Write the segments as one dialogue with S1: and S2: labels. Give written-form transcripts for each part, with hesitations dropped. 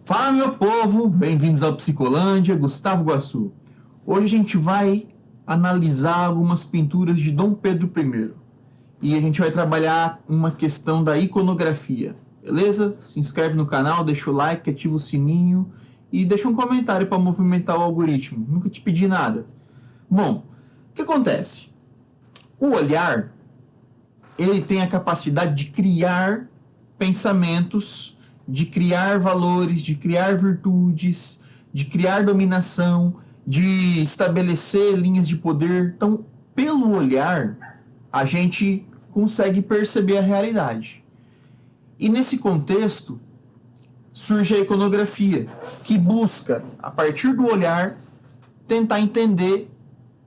S1: Fala, meu povo, bem-vindos ao Psicolândia, Gustavo Guassu. Hoje a gente vai analisar algumas pinturas de Dom Pedro I e a gente vai trabalhar uma questão da iconografia, beleza? Se inscreve no canal, deixa o like, ativa o sininho e deixa um comentário para movimentar o algoritmo. Nunca te pedi nada. Bom, o que acontece? O olhar, ele tem a capacidade de criar pensamentos, de criar valores, de criar virtudes, de criar dominação, de estabelecer linhas de poder. Então, pelo olhar, a gente consegue perceber a realidade. E nesse contexto, surge a iconografia, que busca, a partir do olhar, tentar entender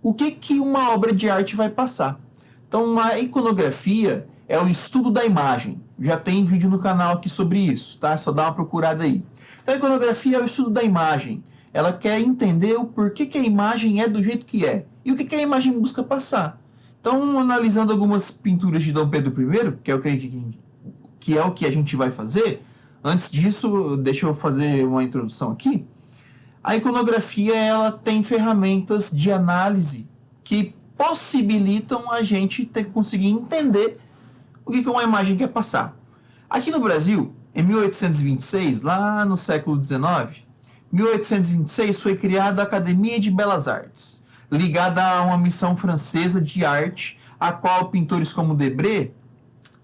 S1: o que uma obra de arte vai passar. Então, a iconografia é o estudo da imagem. Já tem vídeo no canal aqui sobre isso, tá? É só dar uma procurada aí. Então, a iconografia é o estudo da imagem. Ela quer entender o porquê que a imagem é do jeito que é. E o que a imagem busca passar. Então, analisando algumas pinturas de Dom Pedro I, que é o que a gente vai fazer, antes disso, deixa eu fazer uma introdução aqui. A iconografia, ela tem ferramentas de análise que possibilitam a gente conseguir entender o que uma imagem quer passar. Aqui no Brasil, em 1826, lá no século XIX, 1826 foi criada a Academia de Belas Artes, ligada a uma missão francesa de arte, a qual pintores como Debré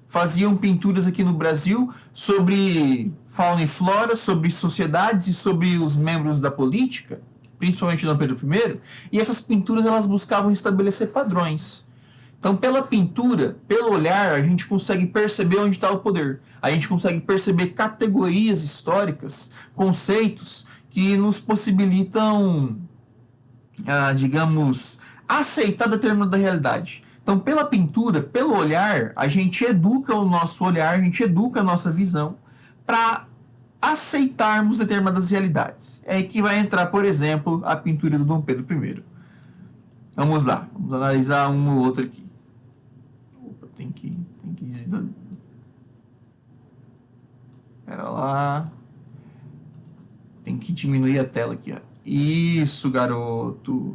S1: faziam pinturas aqui no Brasil sobre fauna e flora, sobre sociedades e sobre os membros da política, principalmente Dom Pedro I, e essas pinturas elas buscavam estabelecer padrões. Então, pela pintura, pelo olhar, a gente consegue perceber onde está o poder. A gente consegue perceber categorias históricas, conceitos que nos possibilitam, digamos, aceitar determinada realidade. Então, pela pintura, pelo olhar, a gente educa o nosso olhar, a gente educa a nossa visão para aceitarmos determinadas realidades. É aí que vai entrar, por exemplo, a pintura do Dom Pedro I. Vamos lá, vamos analisar um ou outro aqui. Opa, tem que Pera lá. Tem que diminuir a tela aqui, ó. Isso, garoto.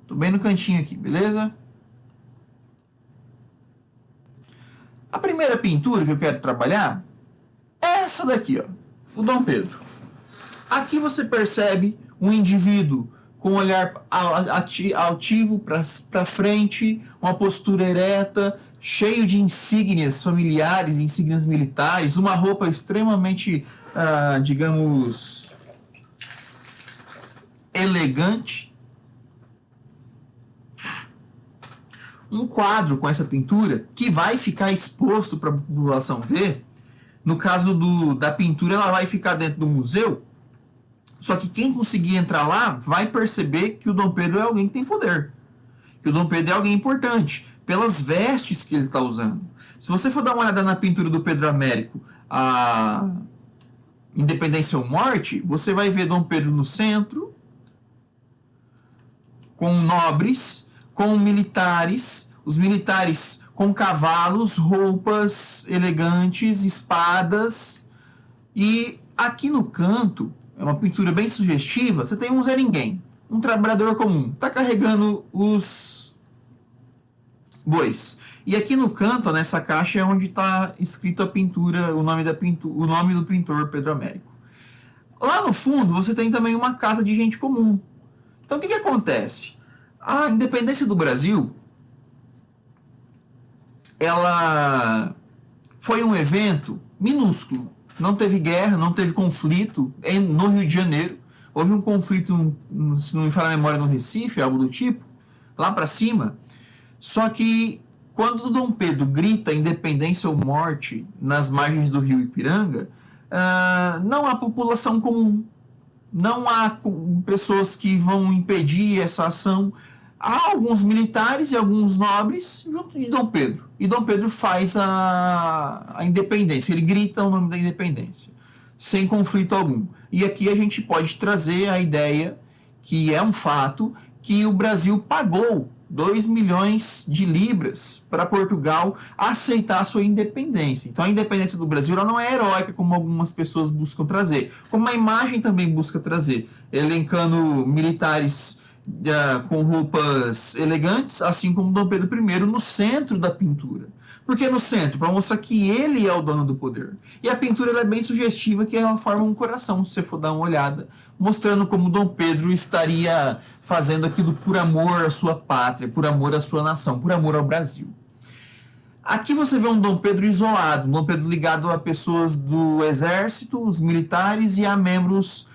S1: Tô bem no cantinho aqui, beleza? A primeira pintura que eu quero trabalhar é essa daqui, ó, o Dom Pedro. Aqui você percebe um indivíduo com um olhar altivo para frente, uma postura ereta, cheio de insígnias familiares, insígnias militares, uma roupa extremamente, digamos, elegante. Um quadro com essa pintura que vai ficar exposto para a população ver. No caso da pintura, ela vai ficar dentro do museu. Só que quem conseguir entrar lá vai perceber que o Dom Pedro é alguém que tem poder. Que o Dom Pedro é alguém importante. Pelas vestes que ele está usando. Se você for dar uma olhada na pintura do Pedro Américo, a Independência ou Morte, você vai ver Dom Pedro no centro, com nobres, com militares, os militares com cavalos, roupas elegantes, espadas. E aqui no canto, é uma pintura bem sugestiva, você tem um Zé Ninguém, um trabalhador comum, está carregando os bois. E aqui no canto, nessa caixa, é onde está escrito a pintura, o nome do pintor Pedro Américo. Lá no fundo, você tem também uma casa de gente comum. Então, o que acontece? A independência do Brasil, ela foi um evento minúsculo. Não teve guerra, não teve conflito no Rio de Janeiro. Houve um conflito, se não me falha a memória, no Recife, algo do tipo, lá para cima. Só que quando o Dom Pedro grita independência ou morte nas margens do rio Ipiranga, não há população comum. Não há pessoas que vão impedir essa ação. Há alguns militares e alguns nobres junto de Dom Pedro. E Dom Pedro faz a independência. Ele grita o nome da independência, sem conflito algum. E aqui a gente pode trazer a ideia, que é um fato, que o Brasil pagou 2 milhões de libras para Portugal aceitar a sua independência. Então a independência do Brasil ela não é heróica como algumas pessoas buscam trazer, como a imagem também busca trazer, elencando militares com roupas elegantes, assim como Dom Pedro I no centro da pintura. Por que no centro? Para mostrar que ele é o dono do poder. E a pintura ela é bem sugestiva, que ela forma um coração, se você for dar uma olhada, mostrando como Dom Pedro estaria fazendo aquilo por amor à sua pátria, por amor à sua nação, por amor ao Brasil. Aqui você vê um Dom Pedro isolado, um Dom Pedro ligado a pessoas do exército, os militares e a membros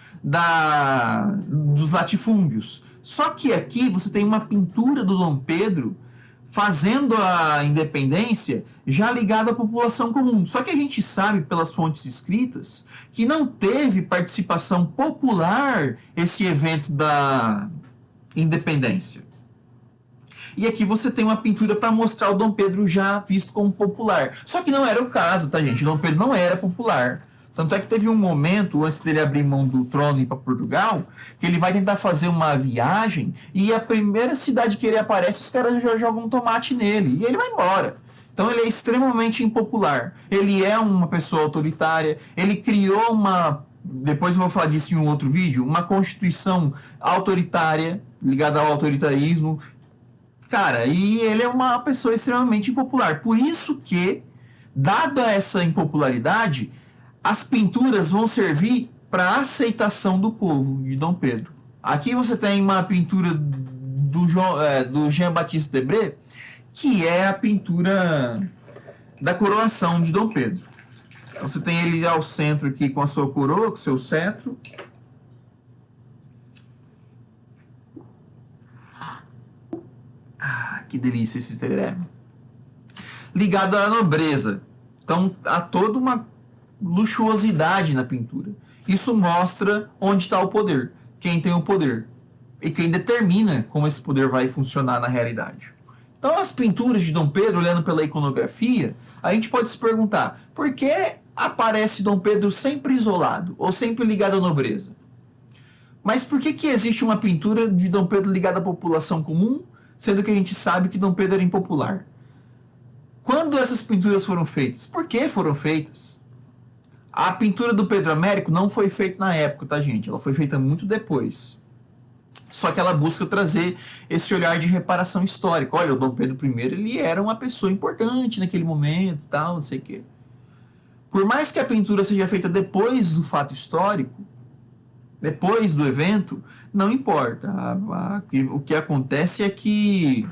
S1: dos latifúndios. Só que aqui você tem uma pintura do Dom Pedro fazendo a independência já ligada à população comum. Só que a gente sabe pelas fontes escritas que não teve participação popular esse evento da independência. E aqui você tem uma pintura para mostrar o Dom Pedro já visto como popular. Só que não era o caso, tá, gente? O Dom Pedro não era popular. Tanto é que teve um momento, antes dele abrir mão do trono e ir para Portugal, que ele vai tentar fazer uma viagem e a primeira cidade que ele aparece, os caras já jogam um tomate nele e ele vai embora. Então ele é extremamente impopular. Ele é uma pessoa autoritária, ele criou depois eu vou falar disso em um outro vídeo, uma constituição autoritária, ligada ao autoritarismo. Cara, e ele é uma pessoa extremamente impopular. Por isso que, dada essa impopularidade, as pinturas vão servir para a aceitação do povo de Dom Pedro. Aqui você tem uma pintura do Jean-Baptiste Debré, que é a pintura da coroação de Dom Pedro. Então você tem ele ao centro aqui com a sua coroa, com o seu cetro. Ah, que delícia esse tereré. Ligado à nobreza. Então há toda uma luxuosidade na pintura. Isso mostra onde está o poder, quem tem o poder e quem determina como esse poder vai funcionar na realidade. Então as pinturas de Dom Pedro, olhando pela iconografia, a gente pode se perguntar, por que aparece Dom Pedro sempre isolado ou sempre ligado à nobreza? Mas por que existe uma pintura de Dom Pedro ligada à população comum, sendo que a gente sabe que Dom Pedro era impopular? Quando essas pinturas foram feitas? Por que foram feitas? A pintura do Pedro Américo não foi feita na época, tá, gente? Ela foi feita muito depois. Só que ela busca trazer esse olhar de reparação histórica. Olha, o Dom Pedro I, ele era uma pessoa importante naquele momento, tal, não sei o quê. Por mais que a pintura seja feita depois do fato histórico, depois do evento, não importa. O que acontece é que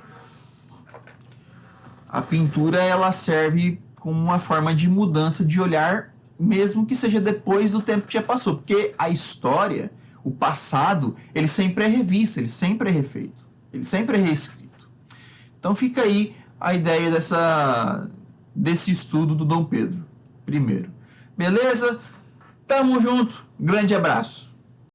S1: a pintura ela serve como uma forma de mudança de olhar, mesmo que seja depois do tempo que já passou, porque a história, o passado, ele sempre é revisto, ele sempre é refeito, ele sempre é reescrito. Então fica aí a ideia desse estudo do Dom Pedro I. Beleza? Tamo junto, grande abraço.